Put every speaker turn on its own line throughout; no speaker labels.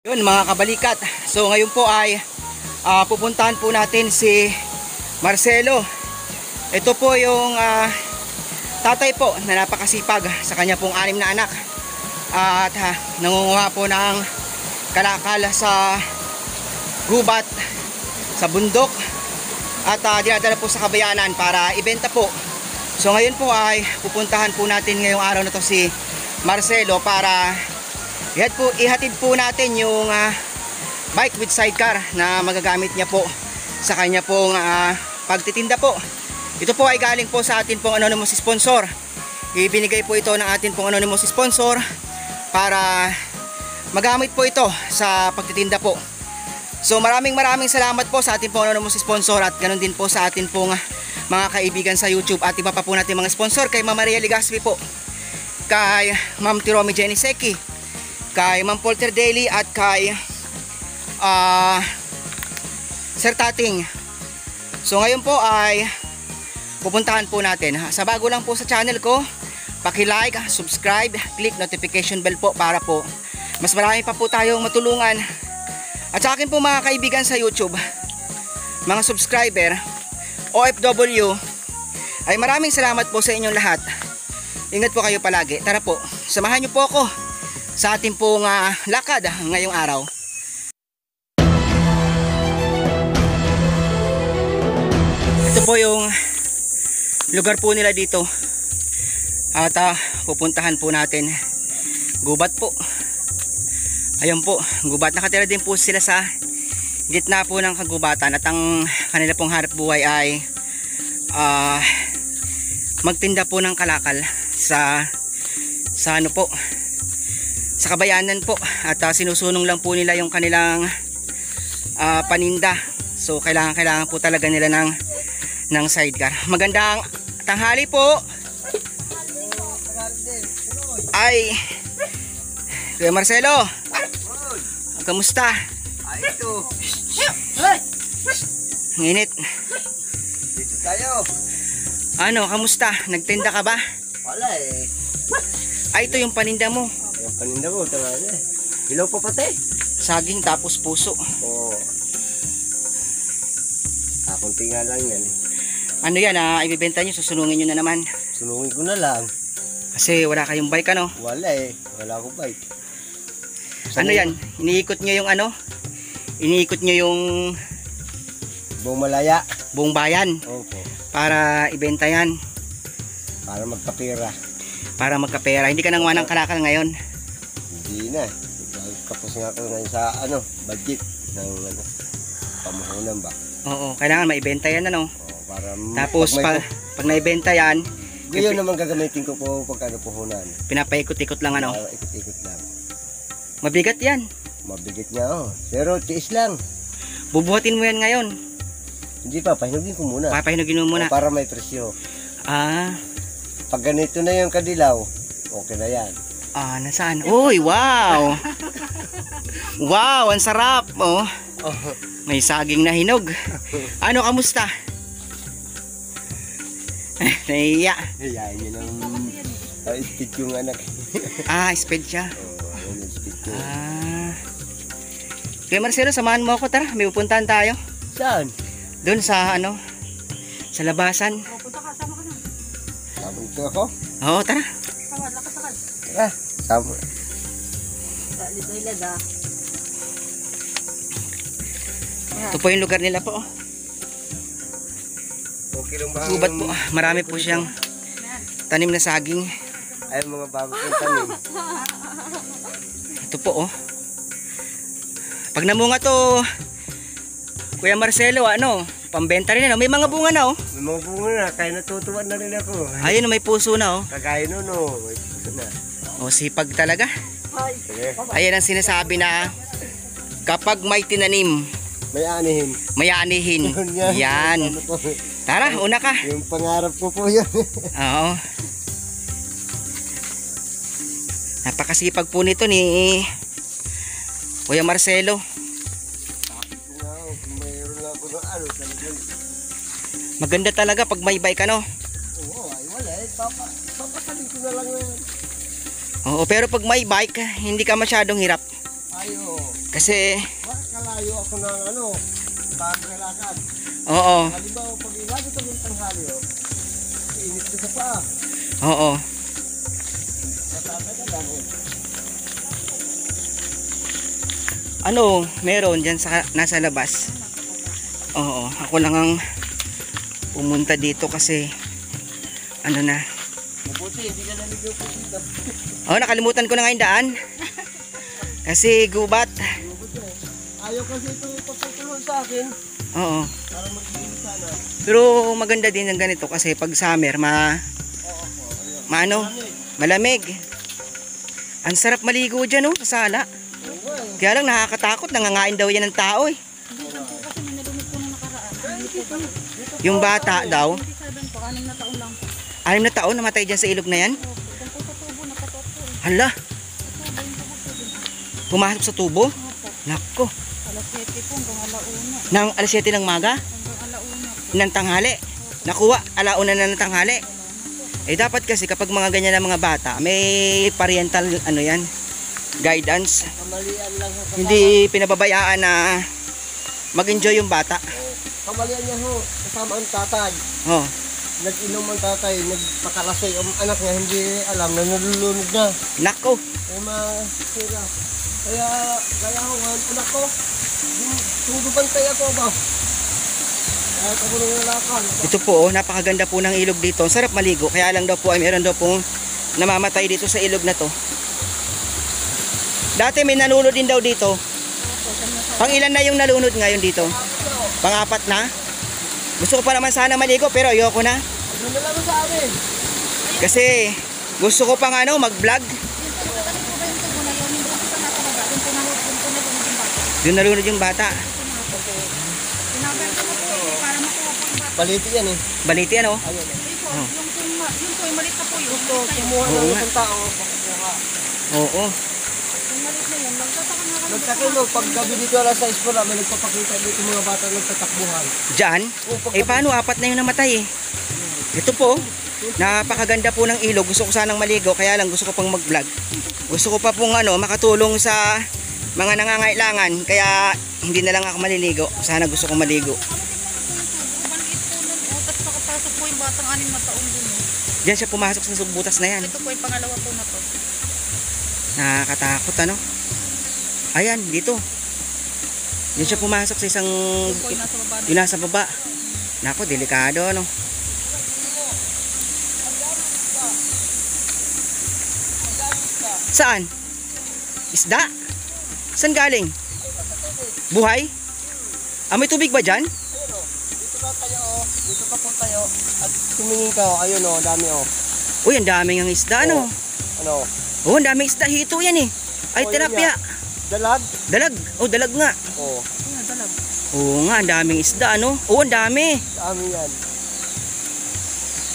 Yun mga kabalikat, so ngayon po ay pupuntahan po natin si Marcelo. Ito po yung tatay po na napakasipag sa kanya pong 6 na anak at nangunguha po ng kalakal sa gubat sa bundok at dinadala po sa kabayanan para ibenta po. So ngayon po ay pupuntahan po natin ngayong araw na to si Marcelo para ihatid po natin yung bike with sidecar na magagamit niya po sa kanya pong pagtitinda po. Ito po ay galing po sa atin pong anonymous sponsor. Ibinigay po ito ng atin pong anonymous sponsor para magamit po ito sa pagtitinda po. So maraming salamat po sa atin pong anonymous sponsor at ganoon din po sa atin pong mga kaibigan sa YouTube at iba pa po natin mga sponsor kay Ma'am Maria Legaspi po, kay Ma'am Tiromi Jenny Seki, kay Ma'am Polter Daily at kay Sir Tating. So ngayon po ay pupuntahan po natin. Sa bago lang po sa channel ko, paki-like, subscribe, click notification bell po para po mas marami pa po tayong matulungan. At sa akin po mga kaibigan sa YouTube, mga subscriber, OFW, ay maraming salamat po sa inyong lahat. Ingat po kayo palagi. Tara po, samahan niyo po ako sa ating pong lakad ngayong araw. Ito po yung lugar po nila dito at pupuntahan po natin. Gubat po. Ayan po, gubat. Nakatira din po sila sa gitna po ng kagubatan at ang kanila pong hanap buhay ay magtinda po ng kalakal sa ano po, sa kabayanan po at sinusunong lang po nila yung kanilang paninda. So kailangan po talaga nila ng sidecar. Magandang tanghali po. Ay Kuya Marcelo, kamusta?
Ay ito.
Nginit.
Dito tayo.
Ano, kamusta? Nagtinda ka ba?
Wala eh.
Ay, ito yung paninda mo.
Yung paninda ko, tangan eh. Hilaw pa pati.
Saging tapos puso.
Oo. Kunti nga lang yan eh.
Ano yan, ibibenta nyo, susunungin nyo na naman.
Sunungin ko na lang.
Kasi wala kayong bike, ano?
Wala eh. Wala akong bike.
Ano yan? Iniikot nyo yung ano? Iniikot nyo yung
Buong Malaya.
buong bayan
Opo.
para ibenta yan.
Para magkapira.
Para magkapera. Hindi ka nanguha ng kalakal ngayon.
Hindi na. Kapos nga ako ngayon sa budget ng pamuhunan ba.
Oo, kailangan maibenta yan, ano?
Oo, para
Tapos pag naibenta yan,
ngayon naman gagamitin ko po pag puhunan.
pinapaikot-ikot lang, ano?
Para ikot-ikot lang.
Mabigat yan.
Mabigat nga oh. Pero tiis lang.
Bubuhatin mo yan ngayon.
Hindi pa, pahinugin ko muna.
Papahinugin mo muna.
O, para may presyo.
Pag
Pag ganito na yung kadilaw, okay na yan.
Nasaan? Uy, wow! Wow, ang sarap. Oh. May saging na hinog. Ano, kamusta? Naiya.
Yayain nyo ng speed yung anak.
Speed siya.
Ayun yung speed yung.
Kaya Marcelo, samahan mo ako, tara. May pupuntahan tayo.
Saan?
Doon sa ano, sa labasan.
Sabon ito ako?
Oo, tara.
Tara, sabon.
Ito po yung lugar nila po.
Okay lang ba?
Gubat po. Marami po siyang tanim na saging.
Ay, mga bago kong tanim.
Ito po, oh. Pag namunga to, Kuya Marcelo, ano, pambenta rin, ano? May mga bunga na, oh.
May mga bunga na, kaya natutuwa na rin ako.
Ayun, may puso na, oh.
Kagaya nun, oh. May puso na.
Oh, sipag talaga.
Sige.
Ayan ang sinasabi na kapag may tinanim,
May anihin.
may anihin. Yan.
Ano to?
Tara, una ka.
Yung pangarap ko po yun.
Oo. Napakasipag po nito ni Kuya Marcelo. Maganda talaga pag may bike, ano?
Oo, ay wala eh. Papasalin ko na lang yan.
Oo, pero pag may bike, hindi ka masyadong hirap.
Ayo.
Kasi,
Bakit kalayo ako ng ano? Paano nalakad?
oo,
Halimbawa, pag ilagi ito ng tanghali, init ko sa paa.
oo.
Matatay ka lang eh.
Ano, meron dyan sa, nasa labas. Oo, ako lang ang pumunta dito kasi, ano na.
Mabuti, hindi ka naligaw po dito.
Oh, nakalimutan ko na nga yung daan. Kasi gubat.
Mabuti. Ayaw kasi ito ipapatulong sa akin.
Oo.
Para mag-iinit sana.
Pero maganda din ng ganito kasi pag summer,
Oo po, ayun.
maano, malamig. Ang sarap maligo dyan, oh, sa sala.
Oo, eh.
Kaya lang nakakatakot, nangangain daw yan ng tao, eh.
Hindi lang po kasi may nalumit po nung nakaraan. Hindi po ba?
Yung bata daw,
27 po, 6 na taon lang po.
6 na taon, namatay dyan sa ilog na yan.
Opo, kung po sa tubo, nakatot po.
Hala,
Sa tubo, yung tubo po din.
pumasok sa tubo.
Opo,
Nako,
alas 7 po hanggang alauna.
nang alas 7 ng maga,
Hanggang alauna po.
ng tanghali. Nakuha, alauna na ng tanghali. Eh dapat kasi kapag mga ganyan na mga bata, may parental ano yan, guidance.
Kamalian lang ho.
Hindi pinababayaan na mag-enjoy yung bata.
Kamalian niya ho. Kasama ang tatay.
Oh,
Nag-inom ang tatay. Nagpakalasay ang anak niya. Hindi alam na nalulunod na.
nako.
Ay masira. Kaya ho, ang anak ko. Tungdubantay ako ba? Kaya ako nung nalakan.
Ito po, oh, napakaganda po ng ilog dito. Ang sarap maligo. Kaya lang daw po ay meron daw pong namamatay dito sa ilog na to. Dati may nalunod din daw dito. Pang ilan na yung nalunod ngayon dito? Pang-apat na? Gusto ko pa naman sana maligo pero ayoko na.
Ano na lang sa amin?
Kasi gusto ko pang ano, mag-vlog.
Yung tubo, kasi po ba yung tubo na yun? Yung tubo sa nasa baba, yung tunahod yung bata.
Yung nalunod yung bata.
Tinagal ko na po eh, para makuha po yung bata.
Baliti yan eh.
Baliti ano?
Ayun eh.
Ayun po, yung po, yung malit na po yun.
Ito,
Yung
kumuha
Oo
ng
nga.
isang tao. Pakukuha.
Oo.
malit na yun, magsasaka nga kami.
Nagtakilo, pag gabi dito alas 6 po na, may nagpapakita dito mga bata nagtatakbuhan.
Diyan? Eh paano? Apat na yung namatay eh. Ito po, napakaganda po ng ilog. Gusto ko sanang maligo, kaya lang gusto ko pang mag-vlog. Gusto ko pa pong ano, makatulong sa mga nangangailangan, kaya hindi na lang ako maliligo. Sana gusto kong maligo.
Maliit po nun po, tapos nakapasok po yung batang 6 na taon dun.
Diyan siya pumasok sa sugbutas na yan.
Ito po yung pangalawa po na to.
Nakakatakot ano. Ayan, dito. Diyan siya pumasok sa isang
Yung po yung nasa baba na
yung nasa baba. Nako, delikado ano. Saan? Isda? Saan galing? Buhay? Ah, may tubig ba dyan?
Ayun o, dito ka tayo o, dito ka po tayo, at tumingin ka o, ayun o, dami o.
Uy, ang daming ang isda ano.
Ano?
Oh, ang daming isda. Hito yan eh. Ay,
Oh, yun
tilapia.
Dalag?
Dalag. Oh, dalag nga.
O,
Ayun, dalag.
Oo nga, ang daming isda ano. Oh, ang dami.
dami yan.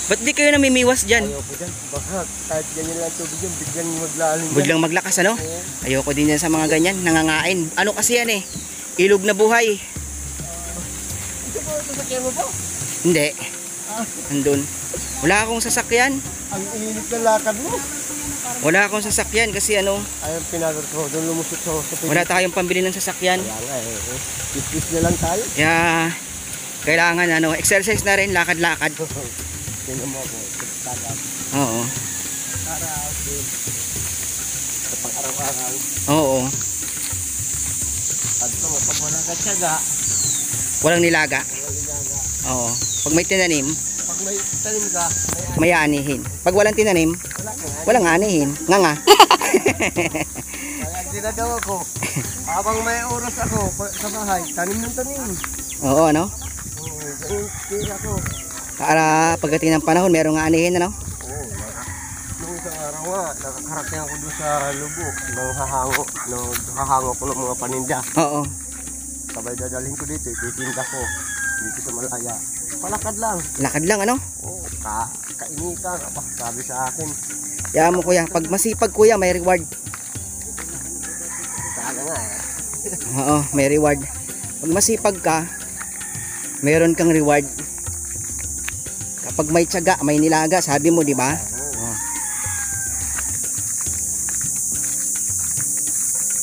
Ba't di kayo namimiwas dyan?
Ayaw po dyan, baka kahit ganyan lang tubig yun, biglang maglalim yan.
Biglang maglakas ano?
Oo.
Ayoko din yan sa mga ganyan, nangangain. Ano kasi yan eh? Ilog na buhay.
Ito po, ito sa mo po.
Hindi.
Ah,
Andun. Wala akong sasakyan.
ang init ng lakad mo.
Wala akong sasakyan kasi ano,
Ayaw pinarot ko, doon lumusot ko sa
wala tayong pambili ng sasakyan.
Kaya nga eh, kiss na lang tayo.
Kaya kailangan ano, exercise na rin, lakad-lakad.
Tingnan mo ako, tagap.
Oo.
Araw din. Sa pang-araw-araw.
Oo.
Pag ito mo, pag wala ka tiyaga,
Walang nilaga.
wala nilaga.
Oo. Pag may tinanim,
Pag may tanim ka,
may anihin. Pag walang tinanim,
wala ka.
walang anihin. Nga nga.
Kaya ang ginagawa ko, habang may oras ako sa bahay, tanim ng tanim.
Oo, ano?
Oo, ganyan tira ko.
Para pagdating ng panahon, merong anihin, ano?
Oo, nung isang araw nga, nakakarating ako doon sa lubok, nang hahango ko ng mga paninda.
Oo.
Sabay dadalhin ko dito, ititinda ko dito sa Malaya. Palakad lang.
Lakad lang, ano?
Oo, kainitan. Aba, sabi sa akin.
Kaya mo kuya, pag masipag kuya, may reward.
Kaya nga eh.
Oo, may reward. Pag masipag ka, meron kang reward. Kapag may tiyaga, may nilaga, sabi mo, di ba? Oo.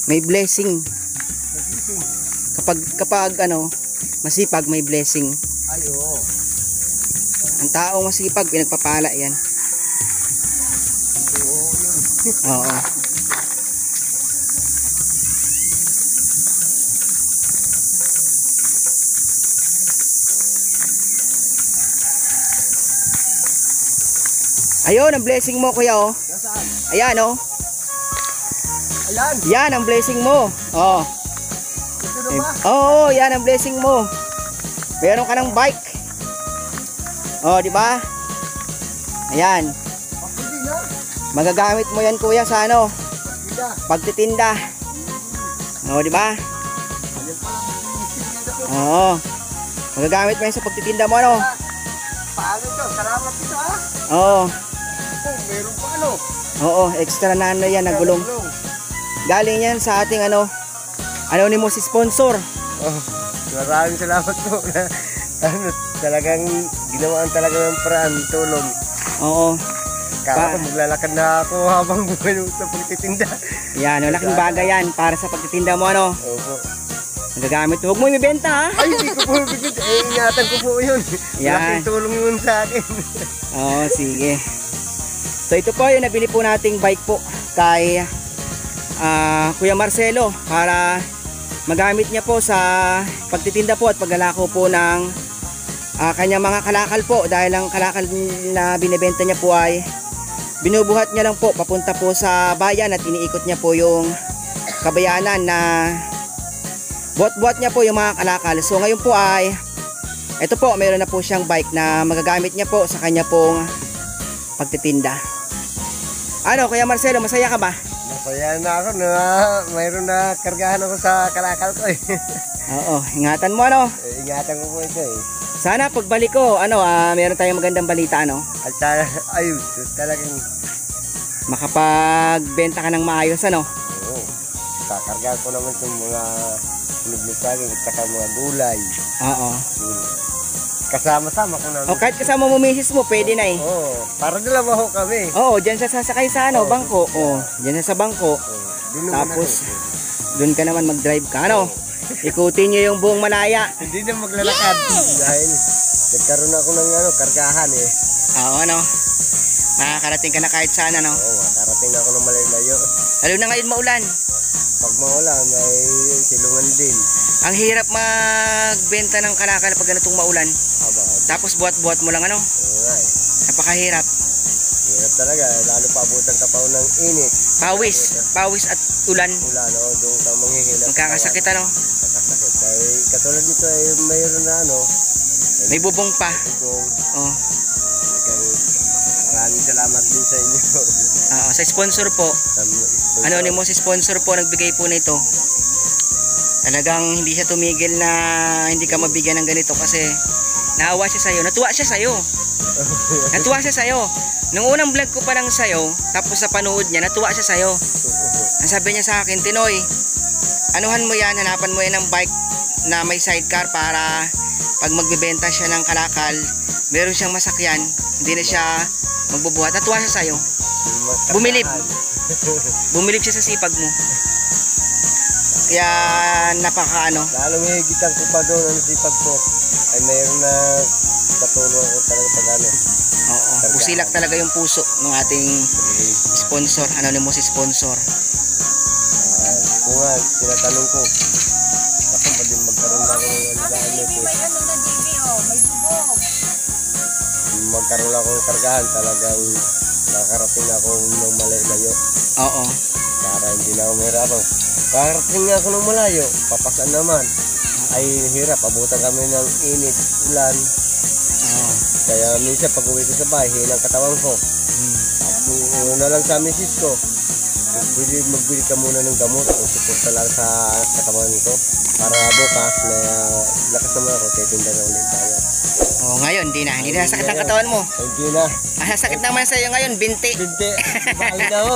may blessing. Kapag ano, masipag, may blessing.
Ay, oo.
Ang taong masipag, pinagpapala yan.
Oo, yun.
Oo. Ayun, ang blessing mo, kuya, oh.
Nasaan?
Ayan, oh.
Ayan.
Yan ang blessing mo. Oh.
Ito na ba?
Oo, yan ang blessing mo. Meron ka ng bike. Oh, di ba? Ayan.
Hindi na.
Magagamit mo yan, kuya, sa ano?
Hindi na.
Pagtitinda. Oh, di ba?
Ayan pala. Signal ako.
Oo. Magagamit mo yan sa pagtitinda mo, ano?
Paano ito? Salamat ito, ha?
Oo.
Oh, meron pa ano?
Oo, extra na ano yan, nagulong. Galing yan sa ating ano, anonymous sponsor.
Oh, maraming salamat po. Ano, talagang ginawaan talaga ng paraan, tulong.
Oo.
Kaya maglalakad na ako habang buhay sa pagtitinda.
Yan, malaking bagay yan para sa pagtitinda mo, ano?
Opo.
Nagagamit mo. Huwag mo ibibenta, ha?
Ay, hindi ko po bigyan. Eh, ingatan ko po yun.
Yan.
Malaking tulong yun sa akin.
Oo, sige. So ito po yung nabili po nating bike po kay Kuya Marcelo para magamit niya po sa pagtitinda po at paglalako po ng kanyang mga kalakal po, dahil ang kalakal na binibenta niya po ay binubuhat niya lang po papunta po sa bayan at iniikot niya po yung kabayanan na buhat-buhat niya po yung mga kalakal. So ngayon po ay ito po, mayroon na po siyang bike na magagamit niya po sa kanya pong pagtitinda. Ano, Kuya Marcelo, masaya ka ba?
Masaya na ako na mayroon na kargahan ako sa kalakal ko eh.
Oo, ingatan mo, ano?
Ingatan ko po ito eh.
Sana pagbalik ko, ano, meron tayong magandang balita, ano?
At ayun, talagang
Makapagbenta ka ng maayos, ano?
oo. Kakargahan ko naman itong mga sunog na saging at saka mga gulay.
Oo.
Kasama-sama ko naman.
O kahit kasama mo misis mo, pwede na eh.
Oo, para dalawa ho kami.
Oo, dyan siya sasakay sa ano, bangko. Oo, dyan siya sa bangko. Tapos, doon ka naman mag-drive ka, ano? Ikutin niyo yung buong Malaya.
hindi na maglalakad dahil nagkaroon ako ng ano, kargahan eh.
Oo, ano? Makakarating ka na kahit saan, ano?
Oo, makarating na ako ng malayo.
Lalo na ngayon maulan.
Pag maulan, may silungan din.
Ang hirap magbenta ng kalakal pag ganitong maulan.
Aba,
Tapos buhat-buhat mo lang, ano?
oo nga eh.
Napakahirap.
Hirap talaga, lalo pa abutan ka pa ng init.
Pawis at ulan.
Ulan, oo, doon ka manghihilap.
Magkakasakit, ano?
Magkakasakit. Ay, katulad dito ay mayroon na ano.
May bubong pa.
Bubong.
Oh.
Talagang maraming salamat din sa inyo.
Sa sponsor po. Anonymous sponsor po nagbigay po nito. Talagang hindi siya tumigil na hindi ka mabigyan ng ganito kasi naawa siya sa'yo. Natuwa siya sa'yo. Natuwa siya sa'yo. Nung unang vlog ko pa lang sa'yo, tapos sa panood niya, natuwa siya sa'yo. Ang sabi niya sa akin, Tinoy, anuhan mo yan, hanapan mo yan ng bike na may sidecar para pag magbebenta siya ng kalakal, meron siyang masakyan, hindi na siya magbubuhat. Natuwa siya sa'yo. Bumilib. Bumilib siya sa sipag mo. Kaya napaka-ano.
Lalong higitan ko pa doon ang sipag ko. Ay mayroon na katulong ako talaga pag ano.
Oo. Busilak talaga yung puso ng ating sponsor, anonymous sponsor.
Kung nga, tinatanong ko, ako ba din magkaroon na ako ng alagaan nito?
May ano na JB, oh, may bubong.
Magkaroon ako ng kargahan, talagang nakarating ako ng malayo.
Oo.
Para hindi na ako mahirapan. Nakarating nga ako ng malayo, papasan naman. Ay hirap, abutan kami ng init, ulan.
Oo.
Kaya minsan pag uwi ko sa bahay, hinang katawan ko. Tapos na lang sa misis ko. Magbili ka muna ng gamot o suporta lang sa katawan ko. Para bukas na lakas naman ako, titinda na ulit tayo.
Oh, ngayon, hindi na sakit ang katawan mo.
Hindi na.
Sakit naman sa iyo ngayon, binti.
Hindi, bakit na ako.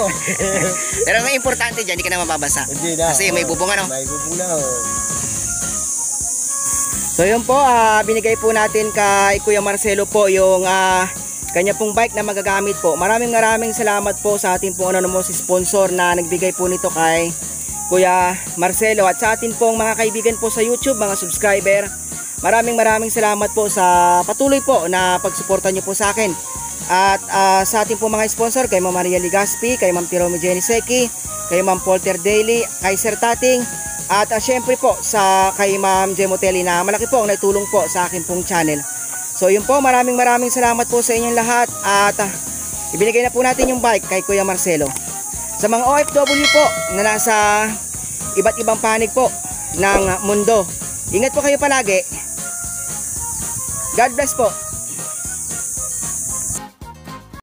Pero may importante dyan, hindi ka na mababasa.
Hindi na.
Kasi may bubong, ano?
May bubong na ako.
So yun po, binigay po natin kay Kuya Marcelo po yung kanya pong bike na magagamit po. Maraming salamat po sa ating pong anonymous sponsor na nagbigay po nito kay Kuya Marcelo, at sa atin pong mga kaibigan po sa YouTube, mga subscriber, maraming salamat po sa patuloy po na pagsuporta nyo po sa akin. At sa ating po mga sponsor, kay Ma'am Maria Ligaspi, kay Ma'am Tiromi Jenny Seki, kay Ma'am Polter Daily, kay Sir Tating, at syempre po kay Ma'am Gemotelli na malaki po ang naitulong po sa akin pong channel. So yun po, maraming salamat po sa inyong lahat, at ibinigay na po natin yung bike kay Kuya Marcelo. Sa mga OFW po na nasa iba't ibang panig po ng mundo, ingat po kayo palagi. God bless po.